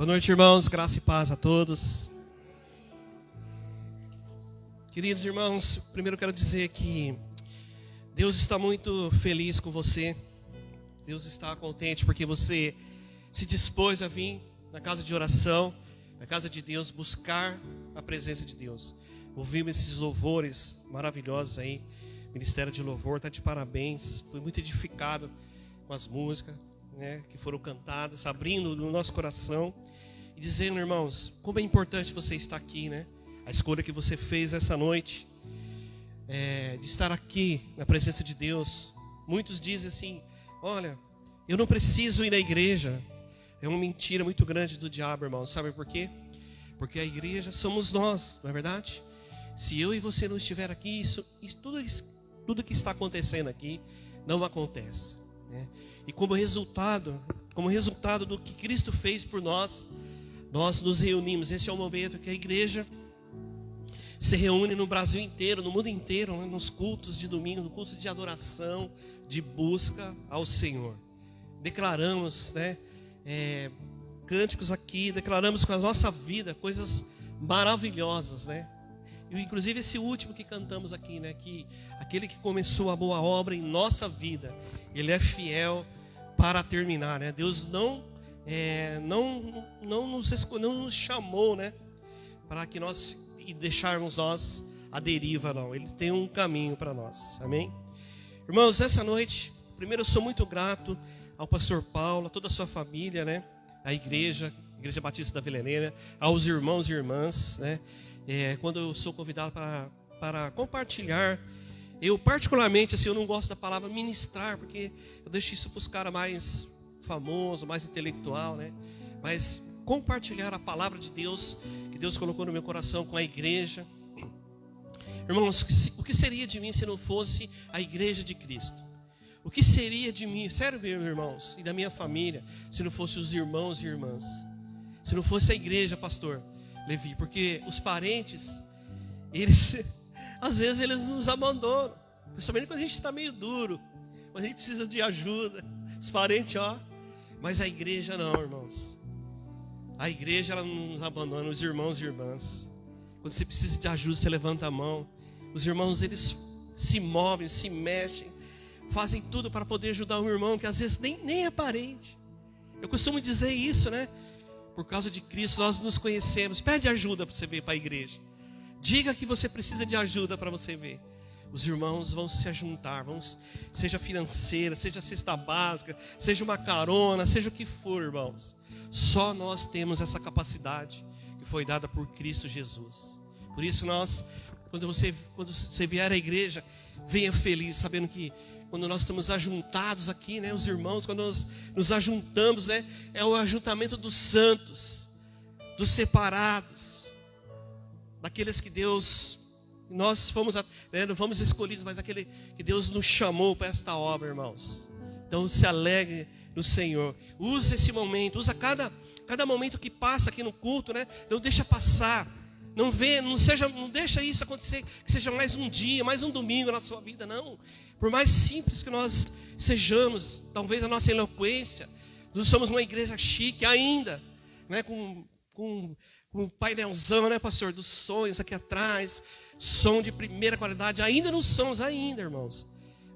Boa noite, irmãos, graça e paz a todos. Queridos irmãos, primeiro eu quero dizer que Deus está muito feliz com você. Deus está contente porque você se dispôs a vir na casa de oração, na casa de Deus, buscar a presença de Deus. Ouvimos esses louvores maravilhosos aí. O Ministério de Louvor está de parabéns. Fui muito edificado com as músicas, né, que foram cantadas, abrindo no nosso coração e dizendo, irmãos, como é importante você estar aqui, né? A escolha que você fez essa noite, de estar aqui na presença de Deus. Muitos dizem assim, olha, eu não preciso ir na igreja. É uma mentira muito grande do diabo, irmãos. Sabe por quê? Porque a igreja somos nós, não é verdade? Se eu e você não estiver aqui, tudo que está acontecendo aqui não acontece, né? E como resultado do que Cristo fez por nós, nós nos reunimos. Esse é o momento que a igreja se reúne no Brasil inteiro, no mundo inteiro, né? Nos cultos de domingo, no culto de adoração, de busca ao Senhor. Declaramos, né, cânticos aqui, declaramos com a nossa vida coisas maravilhosas, né? E, inclusive esse último que cantamos aqui, né, que aquele que começou a boa obra em nossa vida, Ele é fiel para terminar, né? Deus não nos chamou, né, para que nós deixarmos nós à deriva, não. Ele tem um caminho para nós, amém? Irmãos, essa noite, primeiro eu sou muito grato ao pastor Paulo, a toda a sua família, né, a Igreja Batista da Vila Helena, aos irmãos e irmãs, né? Quando eu sou convidado para compartilhar, eu particularmente, assim, eu não gosto da palavra ministrar, porque eu deixo isso para os caras mais famosos, mais intelectual, né? Mas compartilhar a palavra de Deus, que Deus colocou no meu coração com a igreja. Irmãos, o que seria de mim se não fosse a igreja de Cristo? O que seria de mim, sério mesmo, irmãos, e da minha família, se não fosse os irmãos e irmãs? Se não fosse a igreja, pastor Levi, porque os parentes, eles, às vezes eles nos abandonam, principalmente quando a gente está meio duro, quando a gente precisa de ajuda, os parentes, ó, mas a igreja não, irmãos. A igreja, ela não nos abandona, os irmãos e irmãs. Quando você precisa de ajuda, você levanta a mão. Os irmãos, eles se movem, se mexem, fazem tudo para poder ajudar um irmão que às vezes nem é parente. Eu costumo dizer isso, né? Por causa de Cristo nós nos conhecemos. Pede ajuda para você vir para a igreja. Diga que você precisa de ajuda para você ver. Os irmãos vão se ajuntar, seja financeira, seja cesta básica, seja uma carona, seja o que for, irmãos. Só nós temos essa capacidade que foi dada por Cristo Jesus. Por isso quando você vier à igreja, venha feliz, sabendo que quando nós estamos ajuntados aqui, né, os irmãos, quando nós nos ajuntamos, né, é o ajuntamento dos santos, dos separados, daqueles que Deus, nós fomos, né, não fomos escolhidos, mas aquele que Deus nos chamou para esta obra, irmãos. Então se alegre no Senhor. Use esse momento, usa cada momento que passa aqui no culto, né? Não deixa passar. Não deixa isso acontecer, que seja mais um dia, mais um domingo na sua vida, não. Por mais simples que nós sejamos, talvez a nossa eloquência, nós somos uma igreja chique ainda, né? Com um painelzão, né, pastor, dos sonhos aqui atrás, som de primeira qualidade, ainda não somos, irmãos.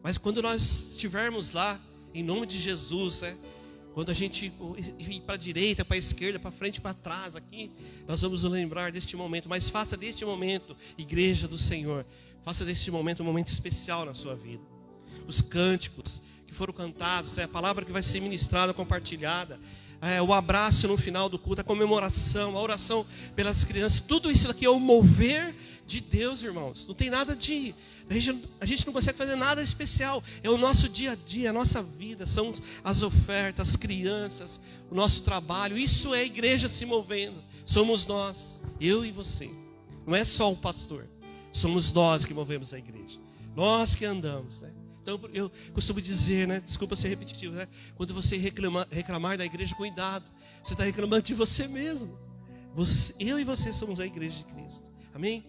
Mas quando nós estivermos lá, em nome de Jesus, né? Quando a gente ir para a direita, para a esquerda, para frente, para trás aqui, nós vamos nos lembrar deste momento. Mas faça deste momento, igreja do Senhor, faça deste momento um momento especial na sua vida. Os cânticos que foram cantados, a palavra que vai ser ministrada, compartilhada, o abraço no final do culto, a comemoração, a oração pelas crianças, tudo isso aqui é o mover de Deus, irmãos. Não tem nada de... A gente não consegue fazer nada especial. É o nosso dia a dia, a nossa vida. São as ofertas, as crianças, o nosso trabalho. Isso é a igreja se movendo. Somos nós, eu e você. Não é só o pastor. Somos nós que movemos a igreja. Nós que andamos, né? Então eu costumo dizer, né? Desculpa ser repetitivo, né? Quando você reclamar da igreja, cuidado. Você está reclamando de você mesmo. Eu e você somos a igreja de Cristo. Amém?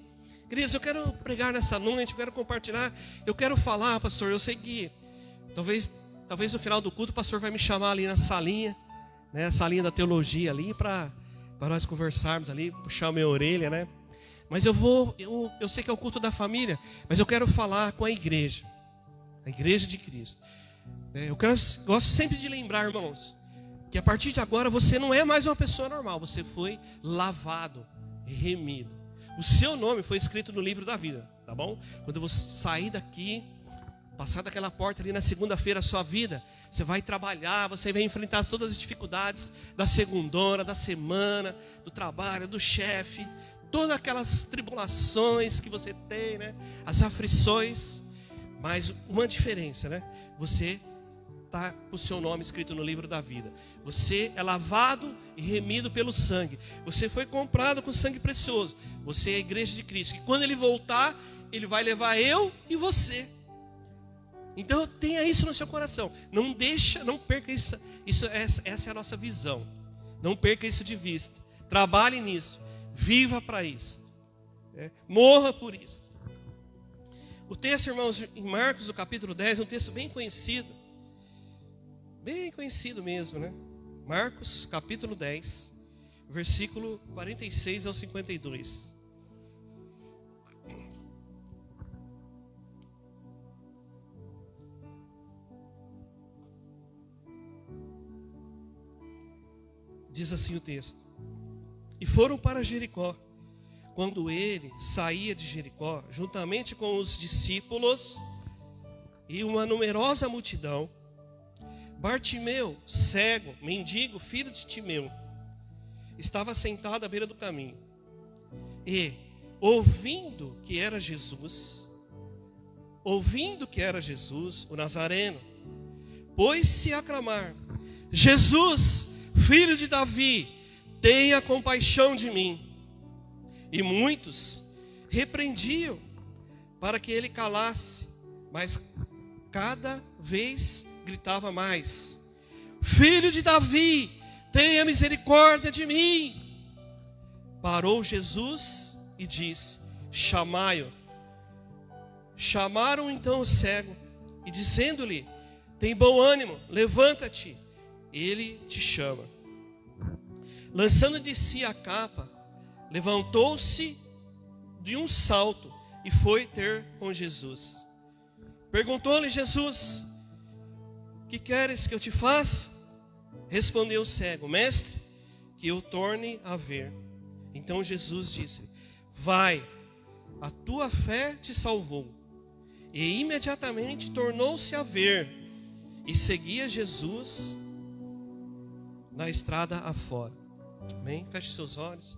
Queridos, eu quero pregar nessa noite, eu quero compartilhar, eu quero falar, pastor, eu sei que talvez no final do culto o pastor vai me chamar ali na salinha, né, a salinha da teologia ali, para para nós conversarmos ali, puxar a minha orelha, né? Mas eu sei que é o culto da família, mas eu quero falar com a igreja de Cristo. Gosto sempre de lembrar, irmãos, que a partir de agora você não é mais uma pessoa normal, você foi lavado, remido. O seu nome foi escrito no livro da vida, tá bom? Quando você sair daqui, passar daquela porta ali na segunda-feira, a sua vida, você vai trabalhar, você vai enfrentar todas as dificuldades da segundona, da semana, do trabalho, do chefe, todas aquelas tribulações que você tem, né? As aflições, mas uma diferença, né? Você está com o seu nome escrito no livro da vida. Você é lavado e remido pelo sangue. Você foi comprado com sangue precioso. Você é a igreja de Cristo. E quando Ele voltar, Ele vai levar eu e você. Então tenha isso no seu coração. Não perca isso. Essa é a nossa visão. Não perca isso de vista. Trabalhe nisso. Viva para isso. Morra por isso. O texto, irmãos, em Marcos, o capítulo 10, é um texto bem conhecido. Bem conhecido mesmo, né? Marcos, capítulo 10, versículo 46 ao 52. Diz assim o texto: E foram para Jericó. Quando ele saía de Jericó, juntamente com os discípulos e uma numerosa multidão, Bartimeu, cego, mendigo, filho de Timeu, estava sentado à beira do caminho. E, ouvindo que era Jesus, o Nazareno, pôs-se a clamar: Jesus, filho de Davi, tenha compaixão de mim. E muitos repreendiam para que ele calasse, mas cada vez gritava mais: Filho de Davi, tenha misericórdia de mim. Parou Jesus e disse: chamai-o. Chamaram então o cego e dizendo-lhe: tem bom ânimo, levanta-te, ele te chama. Lançando de si a capa, levantou-se de um salto e foi ter com Jesus. Perguntou-lhe Jesus: que queres que eu te faça? Respondeu o cego: mestre, que eu torne a ver. Então Jesus disse: vai, a tua fé te salvou. E imediatamente tornou-se a ver e seguia Jesus na estrada afora. Amém? Feche seus olhos.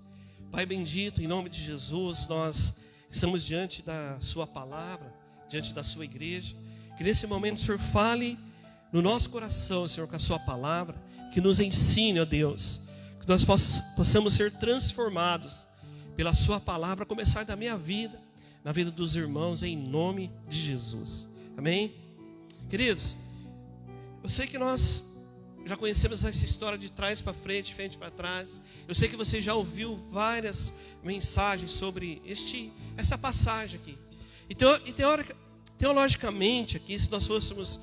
Pai bendito, em nome de Jesus, nós estamos diante da sua palavra, diante da sua igreja. Que nesse momento o Senhor fale no nosso coração, Senhor, com a sua palavra, que nos ensine, ó Deus, que nós possamos ser transformados pela sua palavra, a começar da minha vida, na vida dos irmãos, em nome de Jesus. Amém? Queridos, eu sei que nós já conhecemos essa história de trás para frente, frente para trás. Eu sei que você já ouviu várias mensagens sobre essa passagem aqui. E teologicamente aqui, se nós fôssemos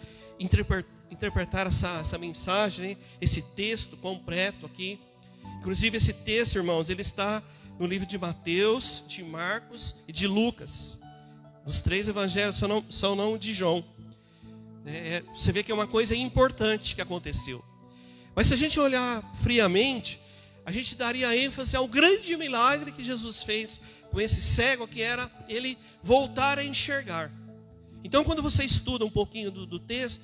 interpretar essa mensagem, esse texto completo aqui, inclusive esse texto, irmãos, ele está no livro de Mateus, de Marcos e de Lucas. Os três evangelhos, só não de João. Você vê que é uma coisa importante que aconteceu. Mas se a gente olhar friamente, a gente daria ênfase ao grande milagre que Jesus fez com esse cego, que era ele voltar a enxergar. Então, quando você estuda um pouquinho do texto,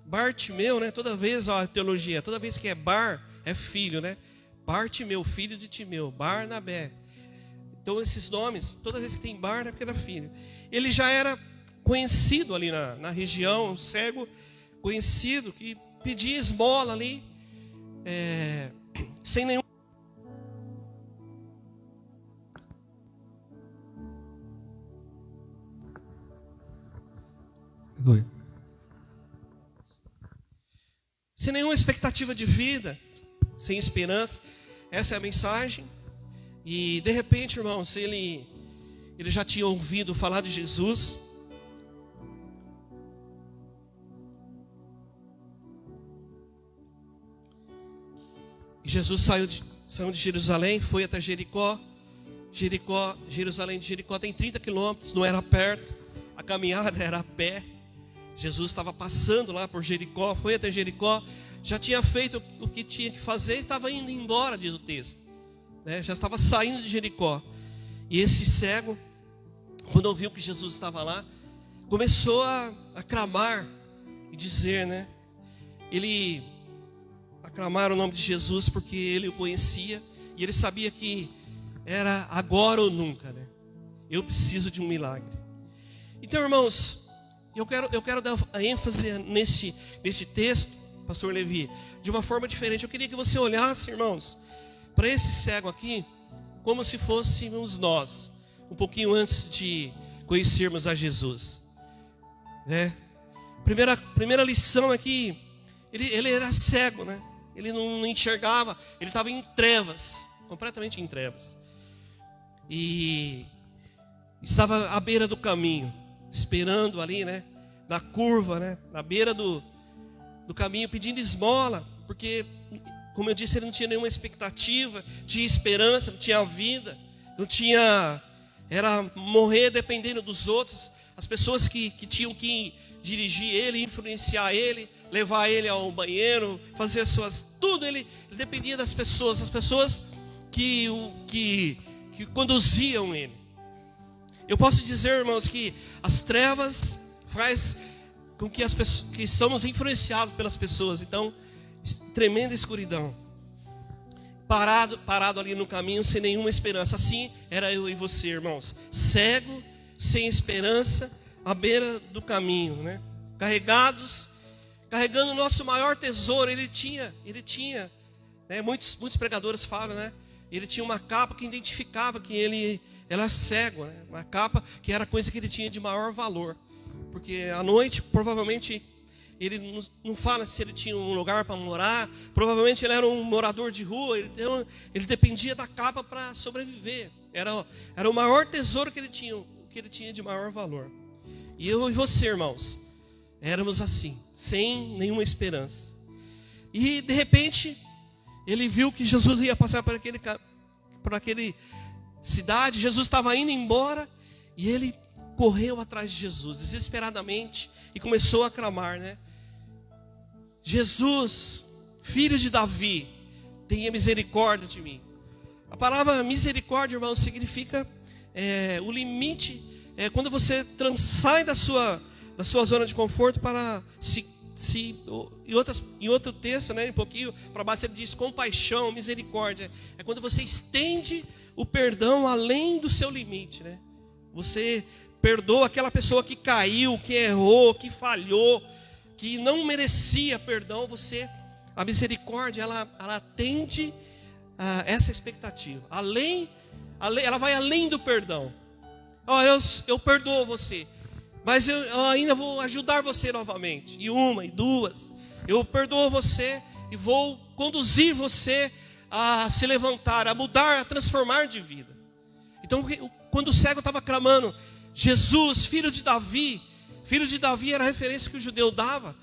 Bartimeu, né, toda vez, a teologia, toda vez que é Bar, é filho, né? Bartimeu, filho de Timeu, Barnabé. Então, esses nomes, toda vez que tem Bar, é porque era filho. Ele já era conhecido ali na região, um cego conhecido, que pedia esmola ali, sem nenhum... sem nenhuma expectativa de vida, sem esperança. Essa é a mensagem. E de repente, irmãos, ele já tinha ouvido falar de Jesus. E Jesus saiu saiu de Jerusalém, foi até Jericó. Jerusalém de Jericó tem 30 quilômetros, não era perto. A caminhada era a pé. Jesus estava passando lá por Jericó, foi até Jericó. Já tinha feito o que tinha que fazer e estava indo embora, diz o texto, né? Já estava saindo de Jericó. E esse cego, quando ouviu que Jesus estava lá, começou a clamar e dizer, né? Ele aclamar o nome de Jesus porque ele o conhecia e ele sabia que era agora ou nunca, né? Eu preciso de um milagre. Então, irmãos, eu quero dar ênfase nesse texto, pastor Levi, de uma forma diferente. Eu queria que você olhasse, irmãos, para esse cego aqui, como se fôssemos nós, um pouquinho antes de conhecermos a Jesus, né? Primeira lição é que ele era cego, né? Ele não enxergava, ele estava em trevas, completamente em trevas. E estava à beira do caminho, esperando ali, né? Na curva, né? Na beira do caminho, pedindo esmola, porque, como eu disse, ele não tinha nenhuma expectativa, tinha esperança, não tinha vida, não tinha, era morrer dependendo dos outros, as pessoas que tinham que dirigir ele, influenciar ele, levar ele ao banheiro, fazer as suas, tudo, ele dependia das pessoas, as pessoas que conduziam ele. Eu posso dizer, irmãos, que as trevas faz com que as pessoas, que somos influenciados pelas pessoas. Então, tremenda escuridão. Parado ali no caminho, sem nenhuma esperança. Assim era eu e você, irmãos. Cego, sem esperança, à beira do caminho, né? Carregando o nosso maior tesouro. Ele tinha, né? Muitos pregadores falam, né? Ele tinha uma capa que identificava que ele era cego, né? Uma capa que era a coisa que ele tinha de maior valor. Porque à noite, provavelmente, ele não fala se ele tinha um lugar para morar. Provavelmente ele era um morador de rua. Ele dependia da capa para sobreviver. Era o maior tesouro que ele tinha, o que ele tinha de maior valor. E eu e você, irmãos, éramos assim, sem nenhuma esperança. E de repente, ele viu que Jesus ia passar por aquele cidade. Jesus estava indo embora e ele correu atrás de Jesus desesperadamente e começou a clamar, né? Jesus, filho de Davi, tenha misericórdia de mim. A palavra misericórdia, irmão, significa o limite, quando você sai da sua zona de conforto para em outro texto, né, um pouquinho para baixo ele diz compaixão, misericórdia. É quando você estende o perdão além do seu limite, né? Você perdoa aquela pessoa que caiu, que errou, que falhou, que não merecia perdão. A misericórdia, ela atende a essa expectativa. Ela vai além do perdão. Eu perdoo você, mas eu ainda vou ajudar você novamente. E uma, e duas. Eu perdoo você e vou conduzir você a se levantar, a mudar, a transformar de vida. Então, quando o cego estava clamando, Jesus, filho de Davi era a referência que o judeu dava,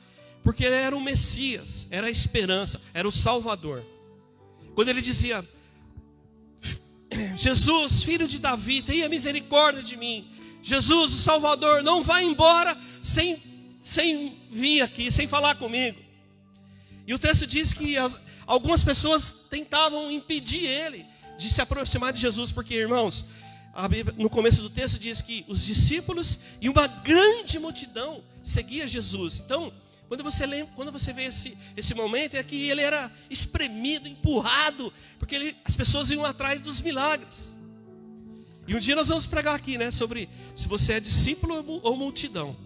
porque ele era o Messias, era a esperança, era o Salvador. Quando ele dizia, Jesus, filho de Davi, tenha misericórdia de mim. Jesus, o Salvador, não vá embora sem vir aqui, sem falar comigo. E o texto diz que algumas pessoas tentavam impedir ele de se aproximar de Jesus, porque, irmãos, a Bíblia, no começo do texto diz que os discípulos e uma grande multidão seguia Jesus. Então, quando você vê esse momento, é que ele era espremido, empurrado, porque as pessoas iam atrás dos milagres. E um dia nós vamos pregar aqui, né, sobre se você é discípulo ou multidão.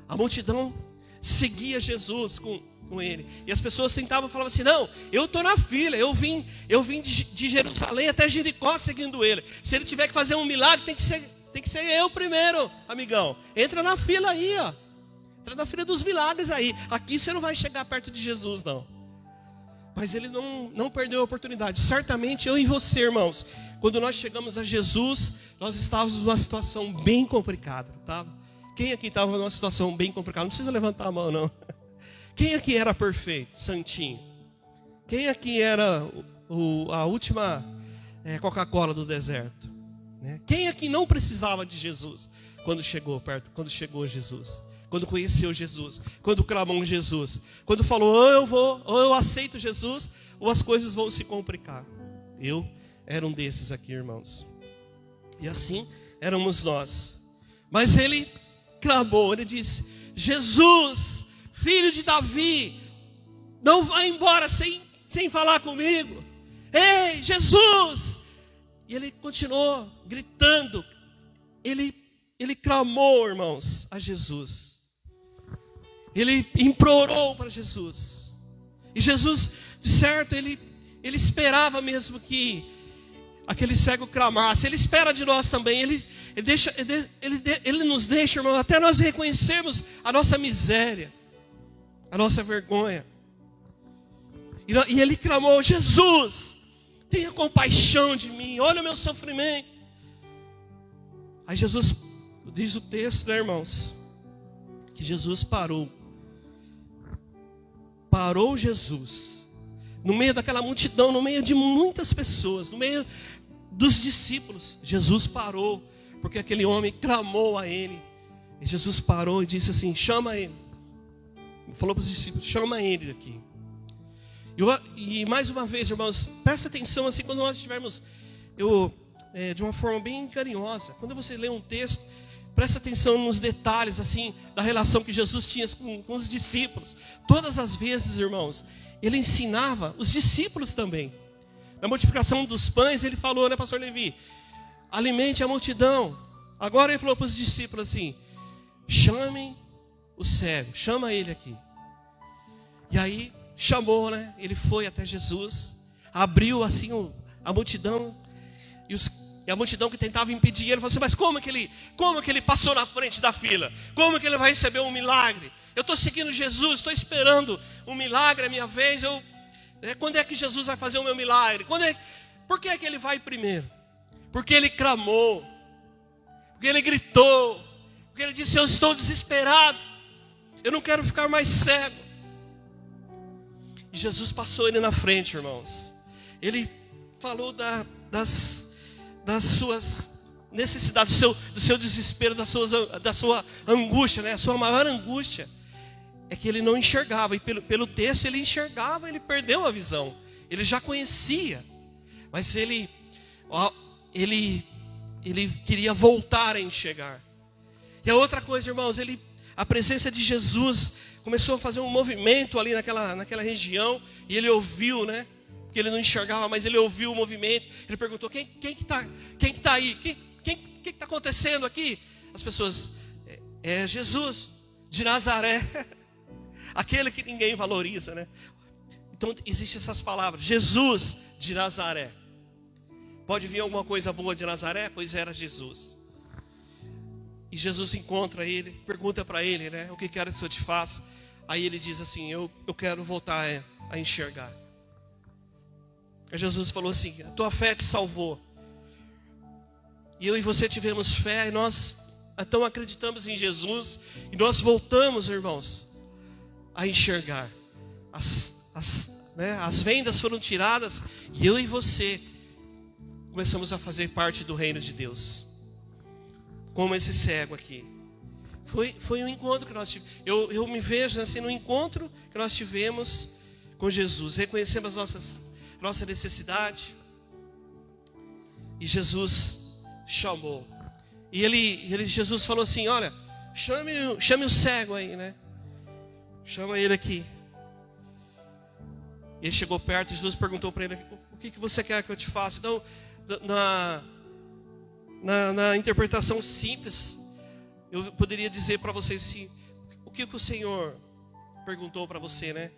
A multidão seguia Jesus com ele. E as pessoas sentavam e falavam assim, não, eu estou na fila, eu vim de Jerusalém até Jericó seguindo ele. Se ele tiver que fazer um milagre, tem que ser eu primeiro, amigão. Entra na fila aí, ó. Entra na fila dos milagres aí. Aqui você não vai chegar perto de Jesus, não. Mas ele não perdeu a oportunidade. Certamente eu e você, irmãos, quando nós chegamos a Jesus, nós estávamos numa situação bem complicada, tá? Quem aqui estava numa situação bem complicada? Não precisa levantar a mão, não. Quem aqui era perfeito, santinho? Quem aqui era a última Coca-Cola do deserto, né? Quem aqui não precisava de Jesus quando chegou Jesus? Quando conheceu Jesus, quando clamou Jesus, quando falou, ou eu aceito Jesus, ou as coisas vão se complicar. Eu era um desses aqui, irmãos. E assim éramos nós. Mas ele clamou, ele disse, Jesus, filho de Davi, não vá embora sem falar comigo. Ei, Jesus! E ele continuou gritando. Ele clamou, irmãos, a Jesus. Ele implorou para Jesus. E Jesus, de certo, ele esperava mesmo que aquele cego clamasse. Ele espera de nós também. Ele nos deixa, irmão, até nós reconhecermos a nossa miséria, a nossa vergonha. E ele clamou, Jesus, tenha compaixão de mim, olha o meu sofrimento. Aí Jesus, diz o texto, né, irmãos, que Jesus parou Jesus, no meio daquela multidão, no meio de muitas pessoas, no meio dos discípulos. Jesus parou, porque aquele homem clamou a ele. E Jesus parou e disse assim, chama ele. Falou para os discípulos, chama ele aqui. E mais uma vez, irmãos, presta atenção assim, quando nós estivermos, de uma forma bem carinhosa, quando você lê um texto, presta atenção nos detalhes assim da relação que Jesus tinha com os discípulos. Todas as vezes, irmãos, ele ensinava os discípulos também. Na multiplicação dos pães, ele falou, né, pastor Levi? Alimente a multidão. Agora ele falou para os discípulos assim, chamem o cego, chama ele aqui. E aí chamou, né? Ele foi até Jesus, abriu assim a multidão, e a multidão que tentava impedir ele, falou assim, mas como que ele passou na frente da fila? Como que ele vai receber um milagre? Eu estou seguindo Jesus, estou esperando um milagre, a minha vez. Quando é que Jesus vai fazer o meu milagre? Por que é que ele vai primeiro? Porque ele clamou, porque ele gritou, porque ele disse, eu estou desesperado, eu não quero ficar mais cego. E Jesus passou ele na frente, irmãos. Ele falou das suas necessidades, do seu desespero, da sua angústia, né? A sua maior angústia é que ele não enxergava. E pelo texto ele enxergava, ele perdeu a visão. Ele já conhecia, mas ele queria voltar a enxergar. E a outra coisa, irmãos, a presença de Jesus começou a fazer um movimento ali naquela região, e ele ouviu, né? Porque ele não enxergava, mas ele ouviu o movimento. Ele perguntou, quem que está aí? Quem que está acontecendo aqui? As pessoas, é Jesus de Nazaré, aquele que ninguém valoriza, né? Então existem essas palavras, Jesus de Nazaré. Pode vir alguma coisa boa de Nazaré? Pois era Jesus. E Jesus encontra ele, pergunta para ele, né? O que quer que o Senhor te faça? Aí ele diz assim, eu quero voltar a enxergar. Aí Jesus falou assim, a tua fé te salvou. E eu e você tivemos fé, e nós então acreditamos em Jesus, e nós voltamos, irmãos, a enxergar. As vendas foram tiradas, e eu e você começamos a fazer parte do reino de Deus. Como esse cego aqui. Foi um encontro que nós tivemos. Eu me vejo assim no encontro que nós tivemos com Jesus. Reconhecemos nossa necessidade. E Jesus chamou. E Jesus falou assim, olha, chame o cego aí, né? Chama ele aqui. Ele chegou perto e Jesus perguntou para ele, o que você quer que eu te faça? Então, na interpretação simples, eu poderia dizer para vocês assim, o que o Senhor perguntou para você, né?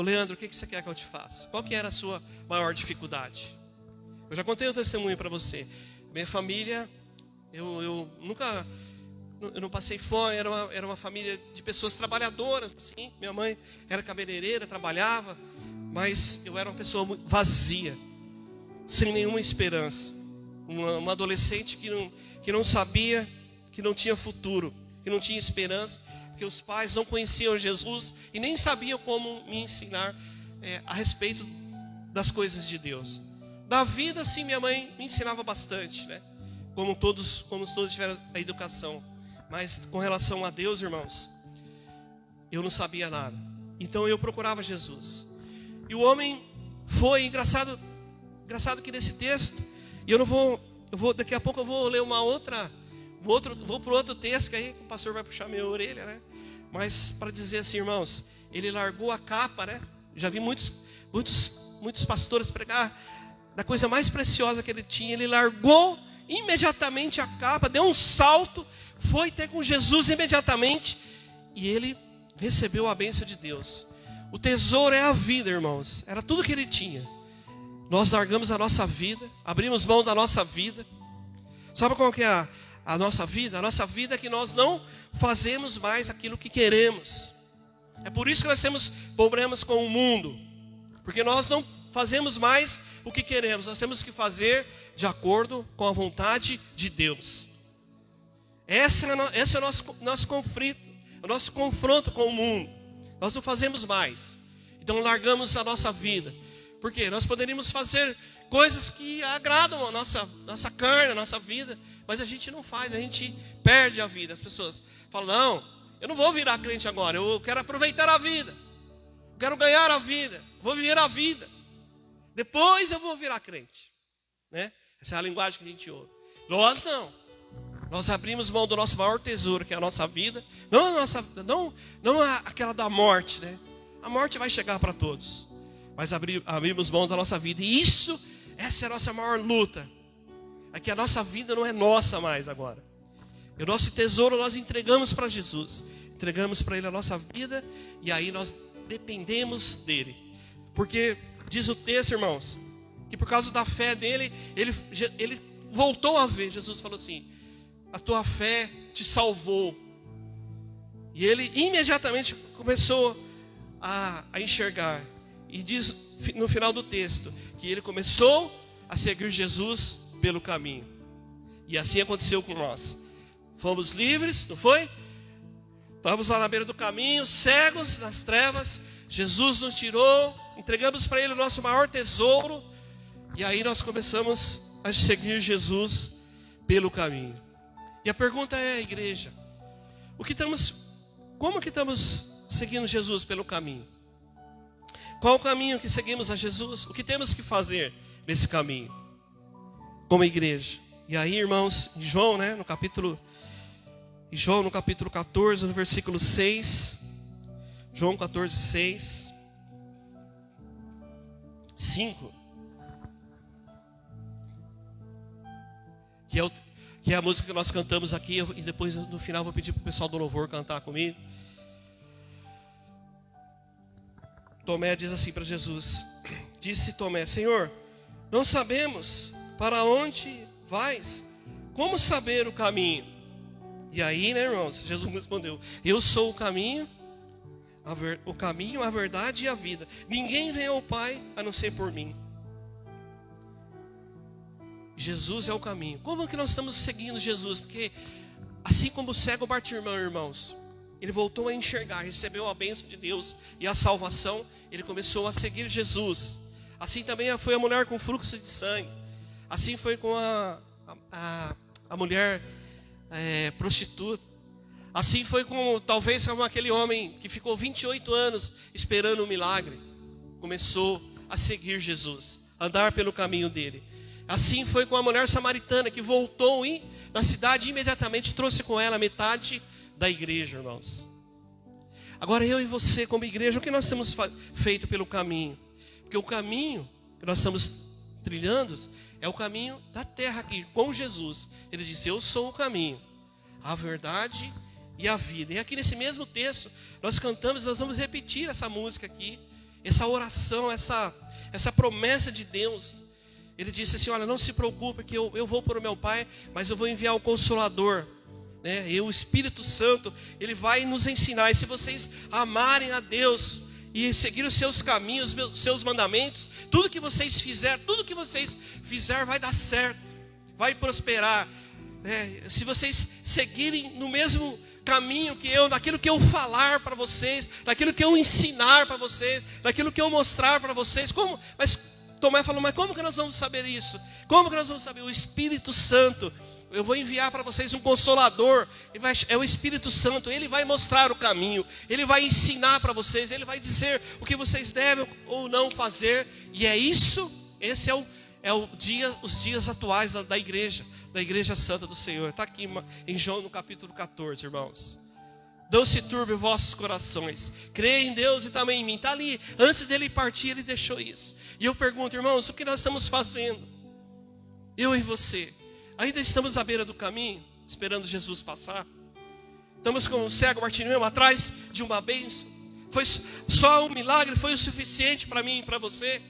Leandro, o que você quer que eu te faça? Qual que era a sua maior dificuldade? Eu já contei um testemunho para você. Minha família, eu não passei fome, era uma família de pessoas trabalhadoras, assim. Minha mãe era cabeleireira, trabalhava, mas eu era uma pessoa vazia, sem nenhuma esperança. Uma adolescente que não sabia, que não tinha futuro, que não tinha esperança, porque os pais não conheciam Jesus e nem sabiam como me ensinar a respeito das coisas de Deus. Da vida, sim, minha mãe me ensinava bastante, né? Como todos tiveram a educação. Mas com relação a Deus, irmãos, eu não sabia nada. Então eu procurava Jesus. E o homem foi, engraçado que nesse texto, e daqui a pouco eu vou ler vou para o outro texto, que aí o pastor vai puxar minha orelha, né? Mas para dizer assim, irmãos, ele largou a capa, né? Já vi muitos pastores pregar da coisa mais preciosa que ele tinha. Ele largou imediatamente a capa, deu um salto, foi ter com Jesus imediatamente, e ele recebeu a bênção de Deus. O tesouro é a vida, irmãos. Era tudo que ele tinha. Nós largamos a nossa vida, abrimos mão da nossa vida. Sabe qual que é a nossa vida? A nossa vida é que nós não fazemos mais aquilo que queremos. É por isso que nós temos problemas com o mundo, porque nós não fazemos mais o que queremos. Nós temos que fazer de acordo com a vontade de Deus. Esse é o nosso conflito, o nosso confronto com o mundo. Nós não fazemos mais. Então largamos a nossa vida. Por quê? Nós poderíamos fazer coisas que agradam a nossa carne, a nossa vida, mas a gente não faz, a gente perde a vida. As pessoas falam, não, eu não vou virar crente agora, eu quero aproveitar a vida, eu quero ganhar a vida, vou viver a vida, depois eu vou virar crente, né? Essa é a linguagem que a gente ouve. Nós não. Nós abrimos mão do nosso maior tesouro, que é a nossa vida. Não aquela da morte, né? A morte vai chegar para todos. Mas abrimos mão da nossa vida. E essa é a nossa maior luta. É que a nossa vida não é nossa mais agora. E o nosso tesouro nós entregamos para Jesus. Entregamos para Ele a nossa vida. E aí nós dependemos dEle. Porque diz o texto, irmãos, que por causa da fé dele, ele voltou a ver. Jesus falou assim, a tua fé te salvou. E ele imediatamente começou a enxergar. E diz no final do texto, que ele começou a seguir Jesus pelo caminho. E assim aconteceu com nós. Fomos livres, não foi? Estávamos lá na beira do caminho, cegos nas trevas. Jesus nos tirou, entregamos para Ele o nosso maior tesouro. E aí nós começamos a seguir Jesus pelo caminho. E a pergunta é, igreja, como que estamos seguindo Jesus pelo caminho? Qual o caminho que seguimos a Jesus? O que temos que fazer nesse caminho, como igreja? E aí, irmãos, em João, no capítulo 14, no versículo 6, João 14, 6, 5, que é a música que nós cantamos aqui, e depois no final vou pedir para o pessoal do louvor cantar comigo. Tomé diz assim para Jesus, disse Tomé, Senhor, não sabemos para onde vais, como saber o caminho? E aí, irmãos, Jesus respondeu, eu sou o caminho, a verdade e a vida. Ninguém vem ao Pai a não ser por mim. Jesus é o caminho. Como que nós estamos seguindo Jesus? Porque assim como o cego Bartimeu, irmãos, ele voltou a enxergar, recebeu a bênção de Deus e a salvação, ele começou a seguir Jesus. Assim também foi a mulher com fluxo de sangue. Assim foi com a mulher prostituta. Assim foi talvez como aquele homem que ficou 28 anos esperando um milagre. Começou a seguir Jesus, andar pelo caminho dele. Assim foi com a mulher samaritana que voltou na cidade e imediatamente trouxe com ela metade da igreja, irmãos. Agora eu e você como igreja, o que nós temos feito pelo caminho? Porque o caminho que nós estamos trilhando é o caminho da terra aqui, com Jesus. Ele disse, eu sou o caminho, a verdade e a vida. E aqui nesse mesmo texto, nós cantamos, nós vamos repetir essa música aqui, essa oração, essa promessa de Deus. Ele disse assim, olha, não se preocupe que eu vou para o meu Pai, mas eu vou enviar o Consolador, né? E o Espírito Santo, Ele vai nos ensinar. E se vocês amarem a Deus e seguir os seus caminhos, os seus mandamentos, tudo que vocês fizer vai dar certo, vai prosperar, né? Se vocês seguirem no mesmo caminho que eu, naquilo que eu falar para vocês, naquilo que eu ensinar para vocês, naquilo que eu mostrar para vocês, mas Tomé falou, mas como que nós vamos saber isso? Como que nós vamos saber? O Espírito Santo. Eu vou enviar para vocês um Consolador. É o Espírito Santo. Ele vai mostrar o caminho. Ele vai ensinar para vocês. Ele vai dizer o que vocês devem ou não fazer. E é isso. Esse é os dias atuais da igreja santa do Senhor. Está aqui em João no capítulo 14, irmãos. Não se turbe vossos corações. Creia em Deus e também em mim. Está ali. Antes dele partir, ele deixou isso. E eu pergunto, irmãos, o que nós estamos fazendo? Eu e você. Ainda estamos à beira do caminho, esperando Jesus passar. Estamos com um cego Bartimeu atrás de uma bênção. Foi só um milagre, foi o suficiente para mim e para você.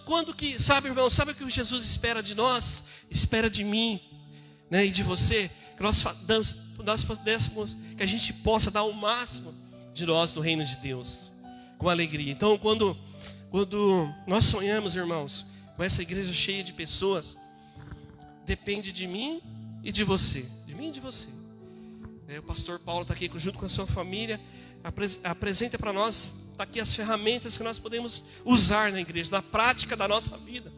Quando que, sabe, irmão, sabe o que Jesus espera de nós? Espera de mim, né, e de você. Que nós pudéssemos, que a gente possa dar o máximo de nós no reino de Deus, com alegria. Então, quando nós sonhamos, irmãos, com essa igreja cheia de pessoas, depende de mim e de você. De mim e de você. O pastor Paulo está aqui junto com a sua família. Apresenta para nós, está aqui as ferramentas que nós podemos usar na igreja, na prática da nossa vida.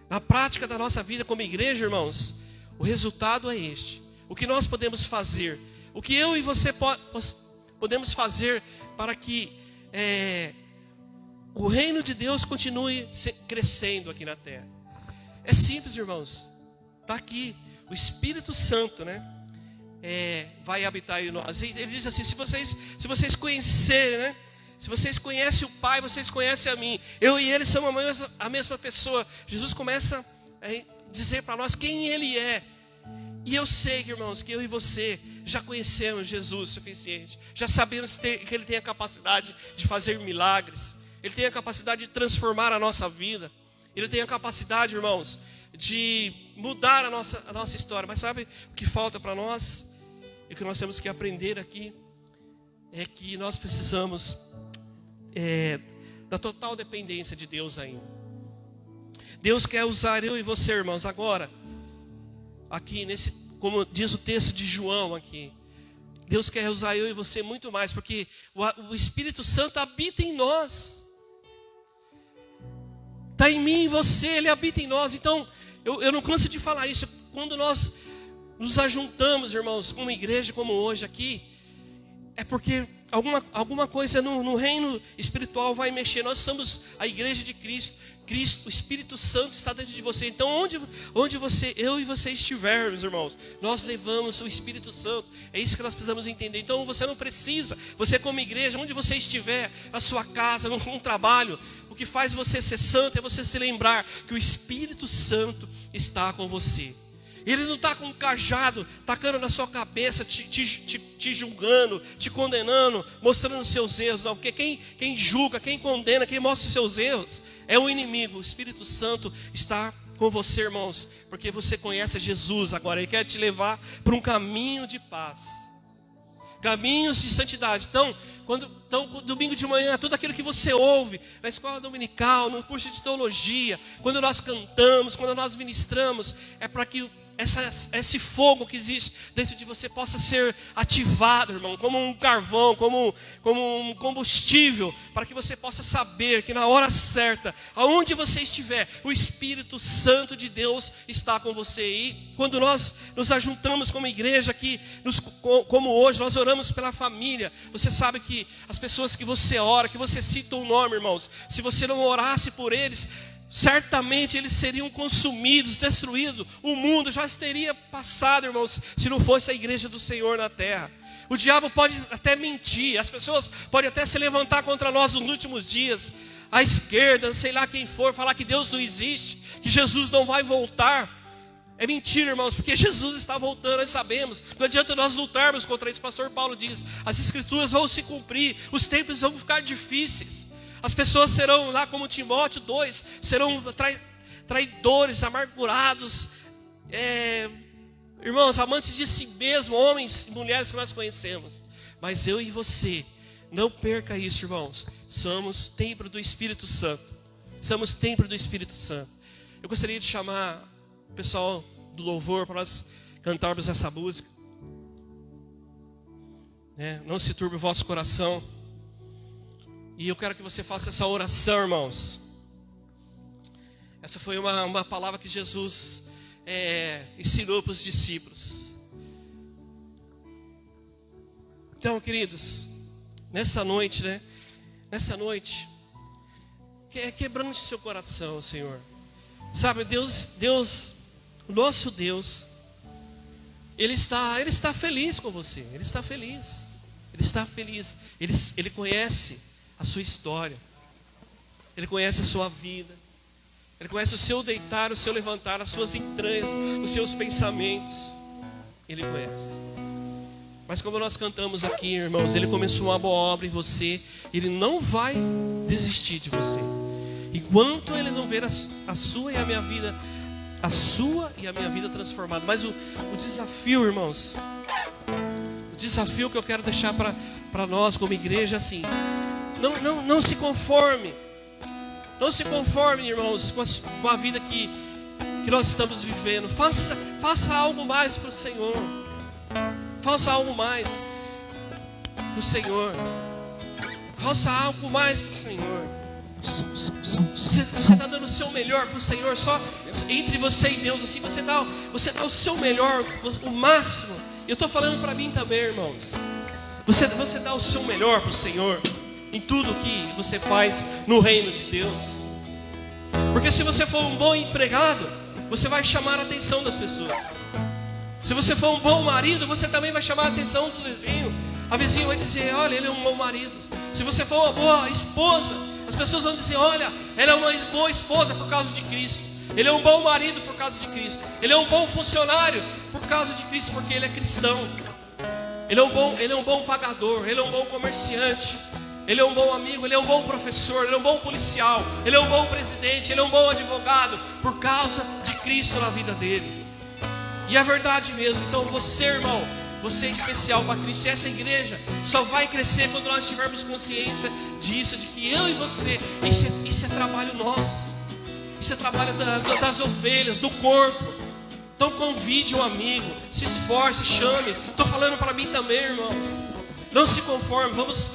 Na prática da nossa vida como igreja, irmãos, o resultado é este. O que nós podemos fazer, o que eu e você podemos fazer para que o reino de Deus continue crescendo aqui na terra. É simples, irmãos. Está aqui, o Espírito Santo, né? Vai habitar em nós. Ele diz assim, se vocês conhecerem, né? Se vocês conhecem o Pai, vocês conhecem a mim. Eu e ele somos a mesma pessoa. Jesus começa a dizer para nós quem ele é. E eu sei, irmãos, que eu e você já conhecemos Jesus o suficiente. Já sabemos que ele tem a capacidade de fazer milagres. Ele tem a capacidade de transformar a nossa vida. Ele tem a capacidade, irmãos, de mudar a nossa história. Mas sabe o que falta para nós? E o que nós temos que aprender aqui é que nós precisamos da total dependência de Deus ainda. Deus quer usar eu e você, irmãos, agora, aqui como diz o texto de João aqui. Deus quer usar eu e você muito mais, porque o Espírito Santo habita em nós. Está em mim e em você, ele habita em nós. Então, eu não canso de falar isso. Quando nós nos ajuntamos, irmãos, com uma igreja como hoje aqui, é porque alguma coisa no reino espiritual vai mexer. Nós somos a igreja de Cristo. O Espírito Santo está dentro de você. Então, onde eu e você estivermos, irmãos, nós levamos o Espírito Santo. É isso que nós precisamos entender. Então, você não precisa, você como igreja, onde você estiver, na sua casa, num trabalho, o que faz você ser santo é você se lembrar que o Espírito Santo está com você. Ele não está com um cajado, tacando na sua cabeça, te julgando, te condenando, mostrando os seus erros. Não, porque quem julga, quem condena, quem mostra os seus erros é o inimigo. O Espírito Santo está com você, irmãos, porque você conhece Jesus agora. Ele quer te levar para um caminho de paz, caminhos de santidade. Então, domingo de manhã, tudo aquilo que você ouve na escola dominical, no curso de teologia, quando nós cantamos, quando nós ministramos, é para que esse fogo que existe dentro de você possa ser ativado, irmão, como um carvão, como um combustível, para que você possa saber que na hora certa, aonde você estiver, o Espírito Santo de Deus está com você. E quando nós nos ajuntamos como igreja aqui, como hoje, nós oramos pela família. Você sabe que as pessoas que você ora, que você cita o nome, irmãos, se você não orasse por eles, certamente eles seriam consumidos, destruídos. O mundo já teria passado, irmãos, se não fosse a igreja do Senhor na terra. O diabo pode até mentir, as pessoas podem até se levantar contra nós nos últimos dias. A esquerda, sei lá quem for, falar que Deus não existe, que Jesus não vai voltar. É mentira, irmãos, porque Jesus está voltando, nós sabemos. Não adianta nós lutarmos contra isso. O pastor Paulo diz, as escrituras vão se cumprir, os tempos vão ficar difíceis. As pessoas serão, lá como Timóteo 2, serão traidores, amargurados, irmãos, amantes de si mesmo, homens e mulheres que nós conhecemos. Mas eu e você, não perca isso, irmãos. Somos templo do Espírito Santo. Somos templo do Espírito Santo. Eu gostaria de chamar o pessoal do louvor para nós cantarmos essa música. Não se turbe o vosso coração. E eu quero que você faça essa oração, irmãos. Essa foi uma palavra que Jesus ensinou para os discípulos. Então, queridos, nessa noite, né? Nessa noite, quebrante seu coração, Senhor. Sabe, Deus, o nosso Deus, Ele está feliz com você. Ele está feliz. Ele está feliz. Ele conhece a sua história. Ele conhece a sua vida. Ele conhece o seu deitar, o seu levantar, as suas entranhas, os seus pensamentos. Ele conhece. Mas como nós cantamos aqui, irmãos, Ele começou uma boa obra em você. Ele não vai desistir de você. Enquanto Ele não ver a sua e a minha vida, a sua e a minha vida transformada. Mas o desafio, irmãos, o desafio que eu quero deixar para nós como igreja, assim, não se conforme. Não se conforme, irmãos, com a vida que nós estamos vivendo. Faça algo mais para o Senhor. Faça algo mais para o Senhor. Faça algo mais para o Senhor. Você está dando o seu melhor para o Senhor. Só entre você e Deus, assim, você dá o seu melhor, o máximo. Eu estou falando para mim também, irmãos. Você dá o seu melhor para o Senhor em tudo que você faz no reino de Deus. Porque se você for um bom empregado, você vai chamar a atenção das pessoas. Se você for um bom marido, você também vai chamar a atenção dos vizinhos. A vizinha vai dizer, olha, ele é um bom marido. Se você for uma boa esposa, as pessoas vão dizer, olha, ela é uma boa esposa por causa de Cristo. Ele é um bom marido por causa de Cristo. Ele é um bom funcionário por causa de Cristo, porque ele é cristão. Ele é um bom pagador, ele é um bom comerciante. Ele é um bom amigo, ele é um bom professor, ele é um bom policial, ele é um bom presidente, ele é um bom advogado, por causa de Cristo na vida dele. E é verdade mesmo. Então você, irmão, você é especial para Cristo. E essa igreja só vai crescer quando nós tivermos consciência disso, de que eu e você, isso é trabalho nosso. Isso é trabalho das ovelhas, do corpo. Então convide um amigo, se esforce, chame. Estou falando para mim também, irmãos. Não se conforme, vamos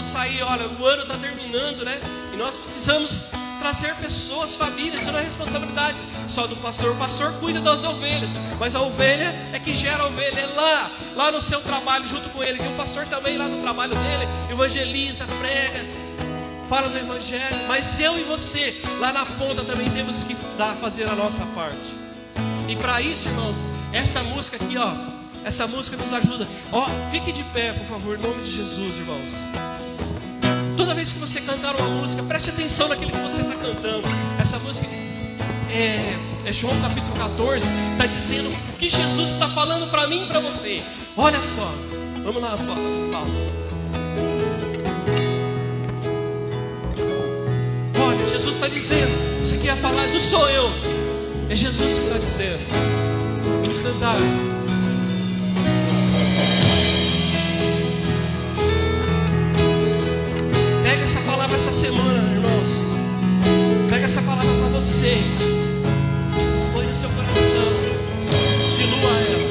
sair, olha, o ano está terminando, né? E nós precisamos trazer pessoas, famílias. Isso não é responsabilidade só do pastor. O pastor cuida das ovelhas, mas a ovelha é que gera a ovelha. É lá no seu trabalho, junto com ele. Que o pastor também, lá no trabalho dele, evangeliza, prega, fala do evangelho. Mas eu e você, lá na ponta, também temos que fazer a nossa parte. E para isso, irmãos, essa música aqui, ó, essa música nos ajuda. Ó, fique de pé, por favor, em nome de Jesus, irmãos. Toda vez que você cantar uma música, preste atenção naquilo que você está cantando. Essa música é João capítulo 14. Está dizendo o que Jesus está falando para mim e para você. Olha só. Vamos lá, Paulo. Olha, Jesus está dizendo. Isso aqui é a palavra, não sou eu. É Jesus que está dizendo. Vamos cantar. Pega essa palavra essa semana, irmãos. Pega essa palavra para você. Põe no seu coração. Dilua ela.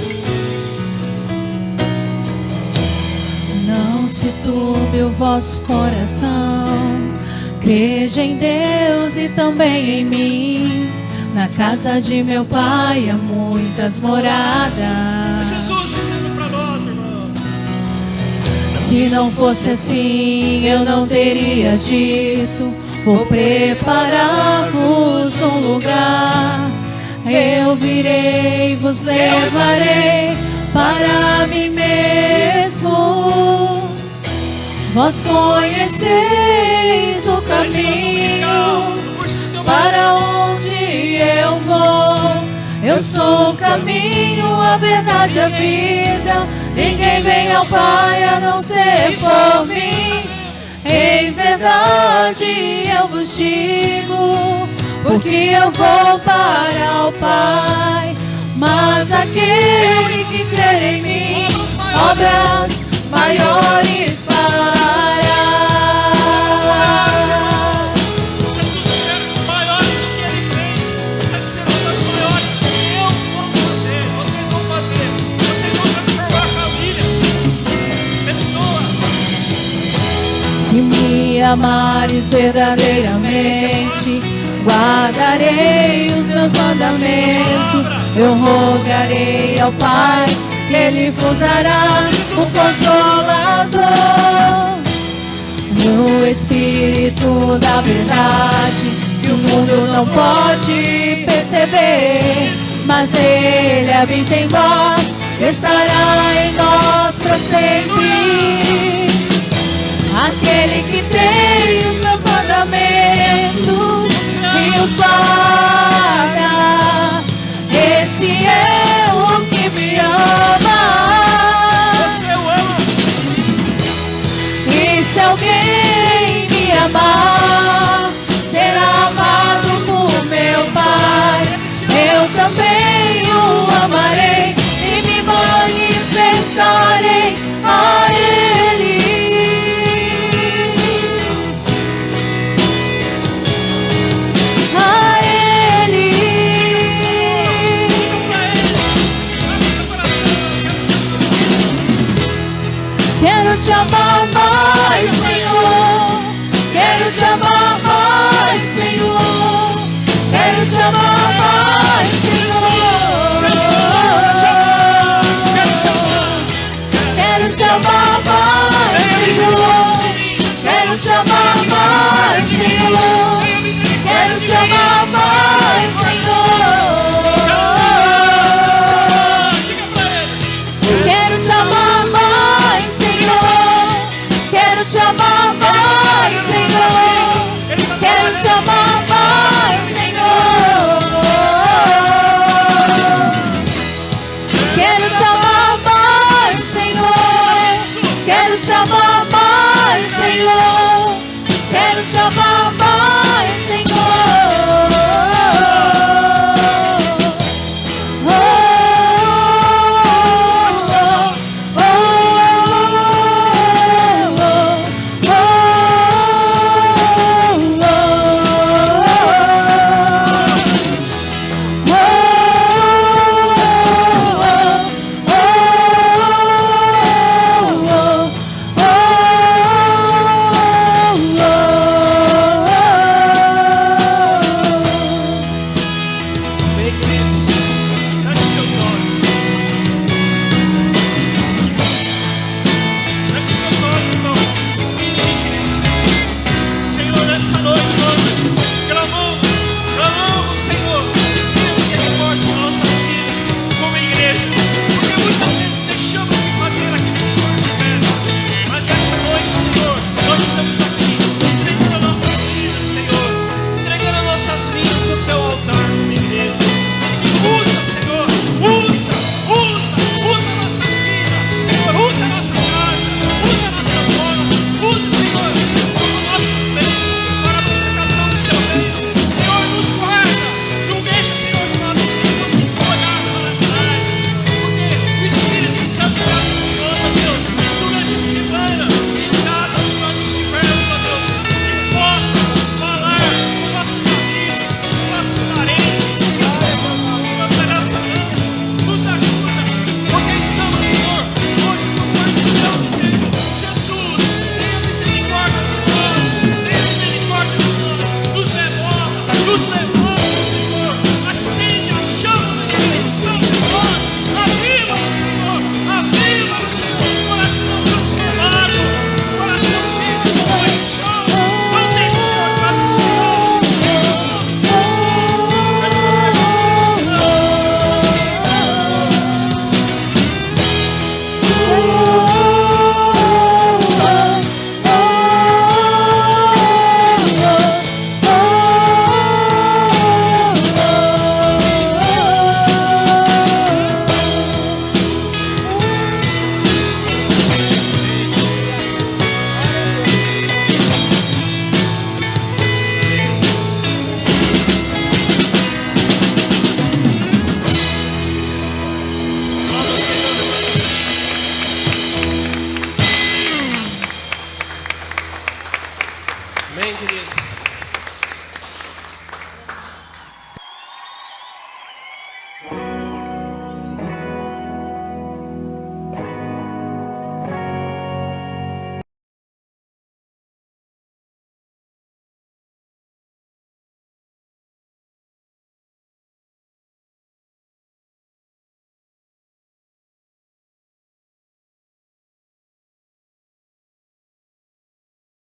Não se turbe o vosso coração. Crede em Deus e também em mim. Na casa de meu pai há muitas moradas. É Jesus dizendo para nós, irmãos. Se não fosse assim, eu não teria dito: vou preparar-vos um lugar. Eu virei e vos levarei para mim mesmo. Vós conheceis o caminho para onde eu vou. Eu sou o caminho, a verdade, a vida. Ninguém vem ao Pai a não ser por mim. Em verdade eu vos digo, porque eu vou para o Pai. Mas aquele que crer em mim, obras maiores fará. Se me amares verdadeiramente, guardarei os meus mandamentos. Eu rogarei ao Pai, e Ele vos dará o Consolador, o Espírito da verdade, que o mundo não pode perceber, mas Ele habita em vós, estará em nós para sempre. Aquele que tem os meus mandamentos e os guarda, esse é o que me ama. E se alguém me amar, será amado por meu Pai. Eu também o amarei e me manifestarei a Ele. Quero te amar mais, Senhor. Quero te amar mais, Senhor. Quero te amar mais, Senhor. Quero te amar mais, Senhor. Quero te amar mais, Senhor. Quero te amar mais, Senhor. Quero te amar mais, Senhor. Quero te amar mais, Senhor. Quero te amar mais, Senhor. Quero te amar mais, Senhor. Quero te amar mais, Senhor. Quero te amar